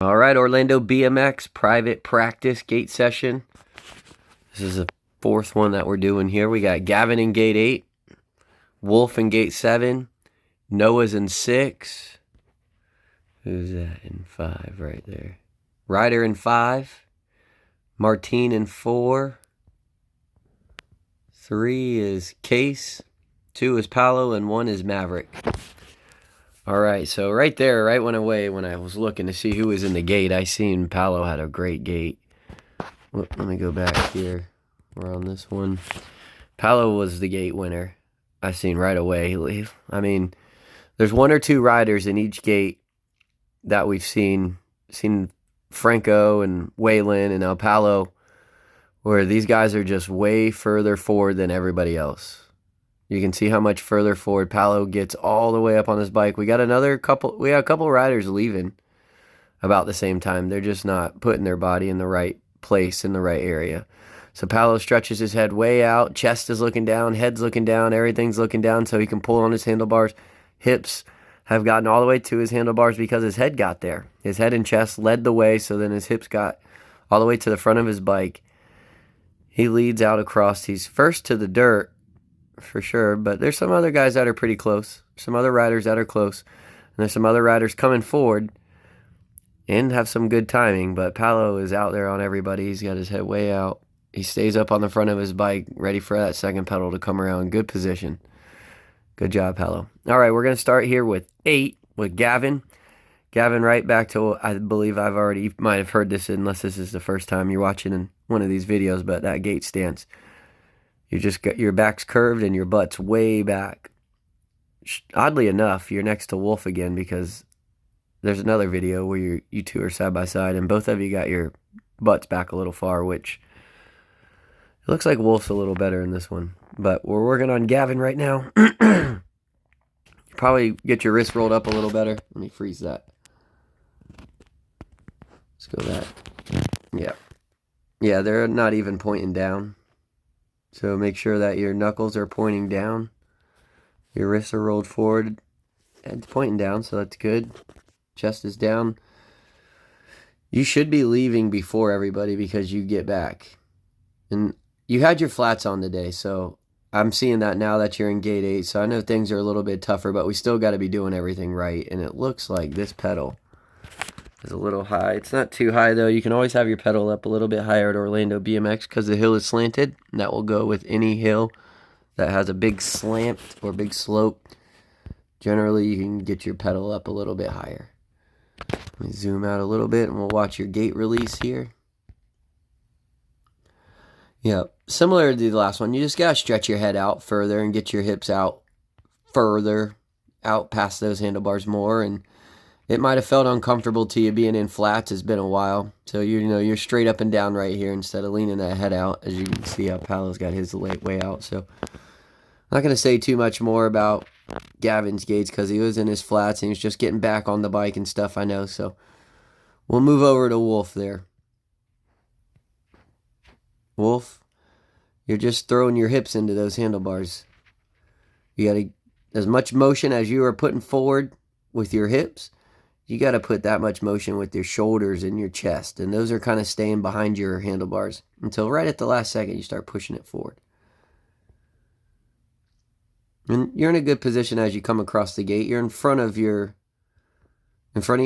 All right, Orlando BMX private practice gate session. This is the fourth one that we're doing here. We got Gavin in gate 8, Wolf in gate 7, Noah's in 6. Who's that in 5 right there? Ryder in 5, Martine in 4, 3 is Case, 2 is Paolo, and 1 is Maverick. All right, so right there, right when I was looking to see who was in the gate, I seen Paolo had a great gate. Let me go back here. We're on this one. Paolo was the gate winner. I seen right away. I mean, there's 1 or 2 riders in each gate that we've seen Franco and Waylon and El Paolo, where these guys are just way further forward than everybody else. You can see how much further forward Paolo gets all the way up on his bike. We got a couple riders leaving about the same time. They're just not putting their body in the right place, in the right area. So Paolo stretches his head way out. Chest is looking down, head's looking down, everything's looking down so he can pull on his handlebars. Hips have gotten all the way to his handlebars because his head got there. His head and chest led the way, so then his hips got all the way to the front of his bike. He leads out across. He's first to the dirt, for sure, but there's some other guys that are pretty close. Some other riders that are close. And there's some other riders coming forward and have some good timing, but Paolo is out there on everybody. He's got his head way out. He stays up on the front of his bike, ready for that second pedal to come around. Good position. Good job, Paolo. All right, we're going to start here with 8 with Gavin. Gavin, right back to, I believe you might have heard this unless this is the first time you're watching in one of these videos, but that gate stance. You just got your back's curved and your butt's way back. Oddly enough, you're next to Wolf again because there's another video where you two are side by side and both of you got your butts back a little far, which it looks like Wolf's a little better in this one. But we're working on Gavin right now. Probably get your wrist rolled up a little better. Let me freeze that. Let's go that. Yeah. Yeah, they're not even pointing down. So make sure that your knuckles are pointing down. Your wrists are rolled forward. It's pointing down, so that's good. Chest is down. You should be leaving before everybody because you get back. And you had your flats on today, so I'm seeing that now that you're in gate 8. So I know things are a little bit tougher, but we still got to be doing everything right. And it looks like this pedal is a little high. It's not too high, though. You can always have your pedal up a little bit higher at Orlando BMX because the hill is slanted. And that will go with any hill that has a big slant or big slope. Generally, you can get your pedal up a little bit higher. Let me zoom out a little bit and we'll watch your gate release here. Yeah, similar to the last one, you just got to stretch your head out further and get your hips out further, out past those handlebars more. And it might have felt uncomfortable to you being in flats. It's been a while. So, you're straight up and down right here instead of leaning that head out. As you can see how Paolo's got his way out. So, I'm not going to say too much more about Gavin's gates because he was in his flats and he was just getting back on the bike and stuff, I know. So, we'll move over to Wolf there. Wolf, you're just throwing your hips into those handlebars. You got to, as much motion as you are putting forward with your hips, you got to put that much motion with your shoulders and your chest. And those are kind of staying behind your handlebars until right at the last second you start pushing it forward. And you're in a good position as you come across the gate. You're in front of your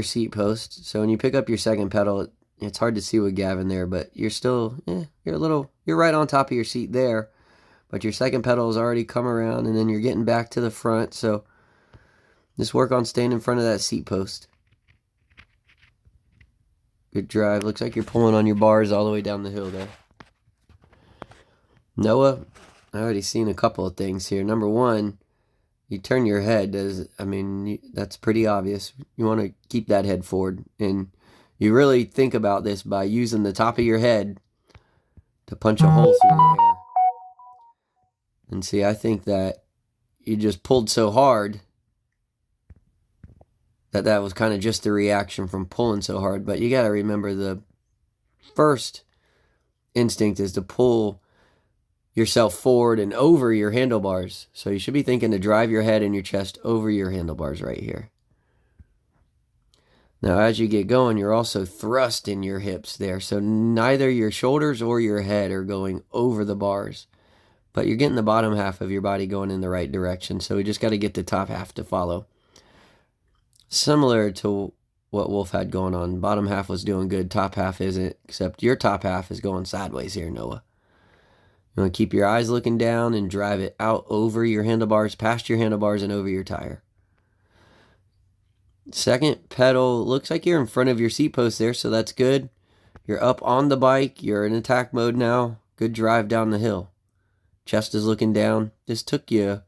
seat post. So when you pick up your second pedal, it's hard to see with Gavin there, but you're still, you're right on top of your seat there. But your second pedal has already come around and then you're getting back to the front. So just work on staying in front of that seat post. Good drive. Looks like you're pulling on your bars all the way down the hill there. Noah, I already seen a couple of things here. Number one, you turn your head. That's pretty obvious. You want to keep that head forward. And you really think about this by using the top of your head to punch a hole through the air. And see, I think that you just pulled so hard that was kind of just the reaction from pulling so hard. But you got to remember the first instinct is to pull yourself forward and over your handlebars. So you should be thinking to drive your head and your chest over your handlebars right here. Now, as you get going, you're also thrusting your hips there. So neither your shoulders or your head are going over the bars, but you're getting the bottom half of your body going in the right direction. So we just got to get the top half to follow. Similar to what Wolf had going on. Bottom half was doing good. Top half isn't, except your top half is going sideways here, Noah. You want to keep your eyes looking down and drive it out over your handlebars, past your handlebars, and over your tire. Second pedal, looks like you're in front of your seat post there, so that's good. You're up on the bike. You're in attack mode now. Good drive down the hill. Chest is looking down. Just took you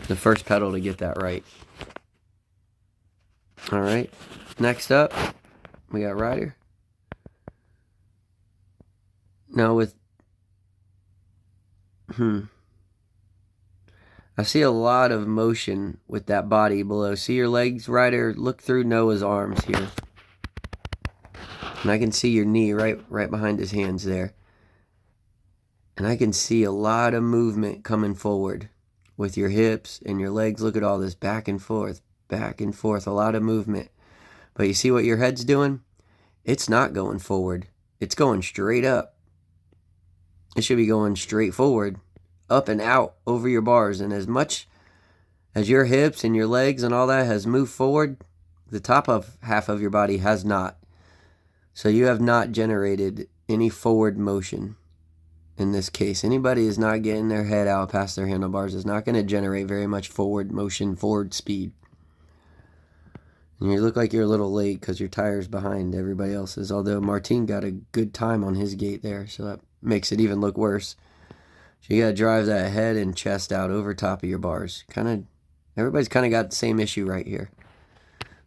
the first pedal to get that right. All right. Next up, we got Ryder. Now with... I see a lot of motion with that body below. See your legs, Ryder? Look through Noah's arms here. And I can see your knee right behind his hands there. And I can see a lot of movement coming forward with your hips and your legs. Look at all this back and forth, a lot of movement. But you see what your head's doing? It's not going forward. It's going straight up. It should be going straight forward, up and out over your bars. And as much as your hips and your legs and all that has moved forward, the top of half of your body has not. So you have not generated any forward motion in this case. Anybody is not getting their head out past their handlebars is not going to generate very much forward motion, forward speed. And you look like you're a little late because your tire's behind everybody else's, although Martin got a good time on his gate there, so that makes it even look worse. So you got to drive that head and chest out over top of your bars. Everybody's kind of got the same issue right here.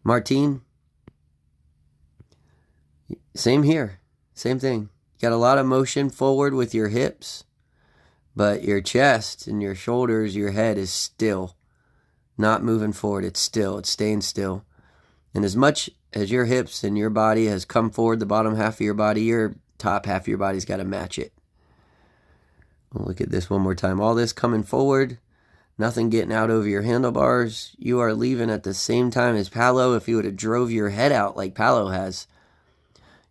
Martin, same here. Same thing. You got a lot of motion forward with your hips, but your chest and your shoulders, your head is still not moving forward. It's still. It's staying still. And as much as your hips and your body has come forward, the bottom half of your body, your top half of your body's got to match it. We'll look at this one more time. All this coming forward, nothing getting out over your handlebars. You are leaving at the same time as Paolo. If you would have drove your head out like Paolo has,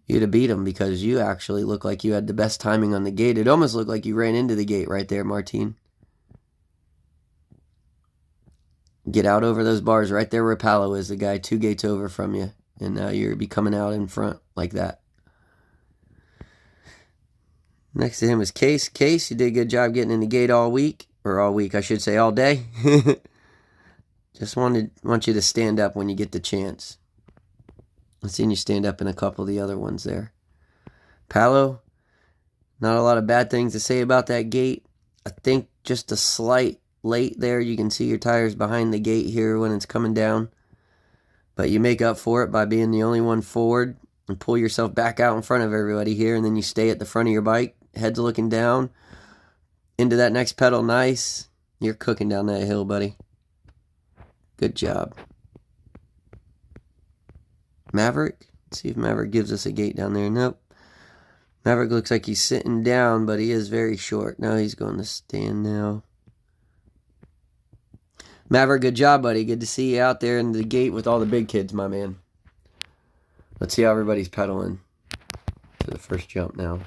you'd have beat him because you actually look like you had the best timing on the gate. It almost looked like you ran into the gate right there, Martin. Get out over those bars right there where Paolo is, the guy 2 gates over from you. And now you'll be coming out in front like that. Next to him is Case. Case, you did a good job getting in the gate all week. Or all week, I should say, all day. Just want you to stand up when you get the chance. I've seen you stand up in a couple of the other ones there. Paolo, not a lot of bad things to say about that gate. I think just a slight late there. You can see your tires behind the gate here when it's coming down. But you make up for it by being the only one forward and pull yourself back out in front of everybody here. And then you stay at the front of your bike, head's looking down. Into that next pedal, nice. You're cooking down that hill, buddy. Good job. Maverick. Let's see if Maverick gives us a gate down there. Nope. Maverick looks like he's sitting down, but he is very short. Now he's going to stand now. Maverick, good job, buddy. Good to see you out there in the gate with all the big kids, my man. Let's see how everybody's pedaling to the first jump now.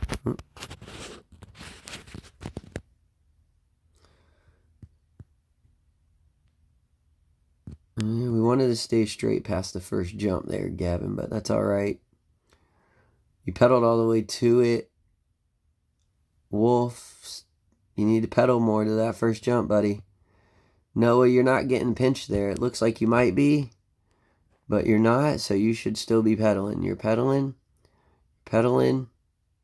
We wanted to stay straight past the first jump there, Gavin, but that's all right. You pedaled all the way to it. Wolf, you need to pedal more to that first jump, buddy. Noah, you're not getting pinched there. It looks like you might be, but you're not, so you should still be pedaling. You're pedaling.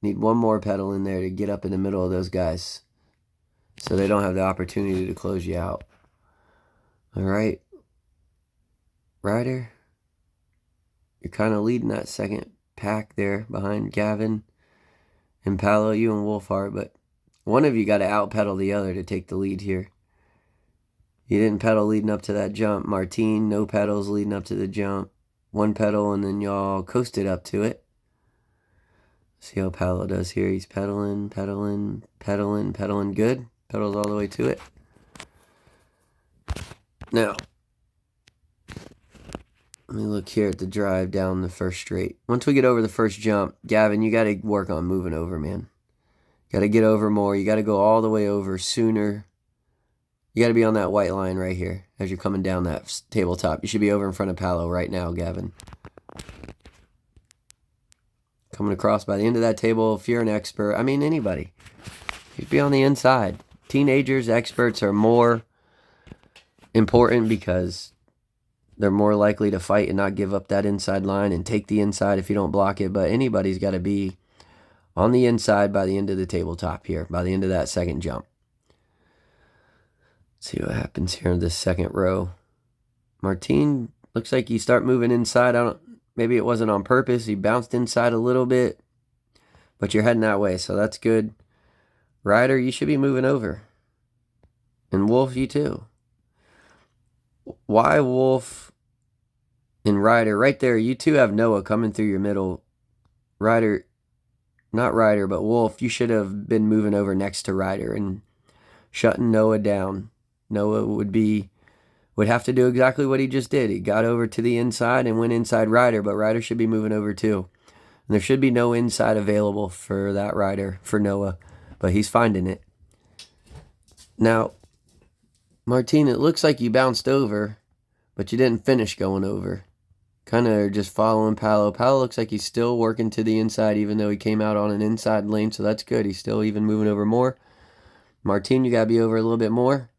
Need one more pedal in there to get up in the middle of those guys so they don't have the opportunity to close you out. All right. Ryder, you're kind of leading that second pack there behind Gavin and Paolo. You and Wolf are, but one of you got to out-pedal the other to take the lead here. You didn't pedal leading up to that jump. Martin, no pedals leading up to the jump. One pedal, and then y'all coasted up to it. See how Paolo does here. He's pedaling. Good. Pedals all the way to it. Now, Let me look here at the drive down the first straight. Once we get over the first jump, Gavin, you got to work on moving over, man. Got to get over more. You got to go all the way over sooner. You got to be on that white line right here as you're coming down that tabletop. You should be over in front of Palo right now, Gavin. Coming across by the end of that table, if you're an expert, I mean anybody, you'd be on the inside. Teenagers, experts are more important because they're more likely to fight and not give up that inside line and take the inside if you don't block it. But anybody's got to be on the inside by the end of the tabletop here, by the end of that second jump. Let's see what happens here in this second row. Martin, looks like you start moving inside. Maybe it wasn't on purpose. He bounced inside a little bit, but you're heading that way, so that's good. Ryder, you should be moving over. And Wolf, you too. Why Wolf and Ryder? Right there, you two have Noah coming through your middle. Ryder, not Ryder, but Wolf, you should have been moving over next to Ryder and shutting Noah down. Noah would have to do exactly what he just did. He got over to the inside and went inside Ryder, but Ryder should be moving over too. And there should be no inside available for that Ryder, for Noah, but he's finding it. Now, Martine, it looks like you bounced over, but you didn't finish going over. Kind of just following Palo. Palo looks like he's still working to the inside, even though he came out on an inside lane, so that's good. He's still even moving over more. Martine, you got to be over a little bit more.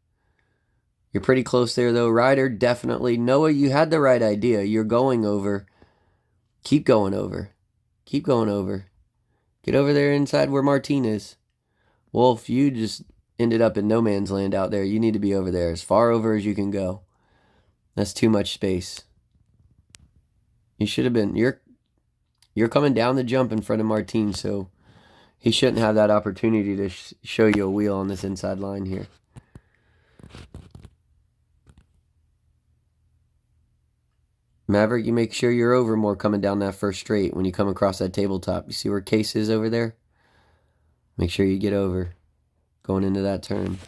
You're pretty close there, though. Ryder, definitely. Noah, you had the right idea. You're going over. Keep going over. Keep going over. Get over there inside where Martine is. Wolf, you just ended up in no man's land out there. You need to be over there, as far over as you can go. That's too much space. You should have been. You're coming down the jump in front of Martine, so he shouldn't have that opportunity to show you a wheel on this inside line here. Maverick, you make sure you're over more coming down that first straight when you come across that tabletop. You see where Case is over there? Make sure you get over going into that turn.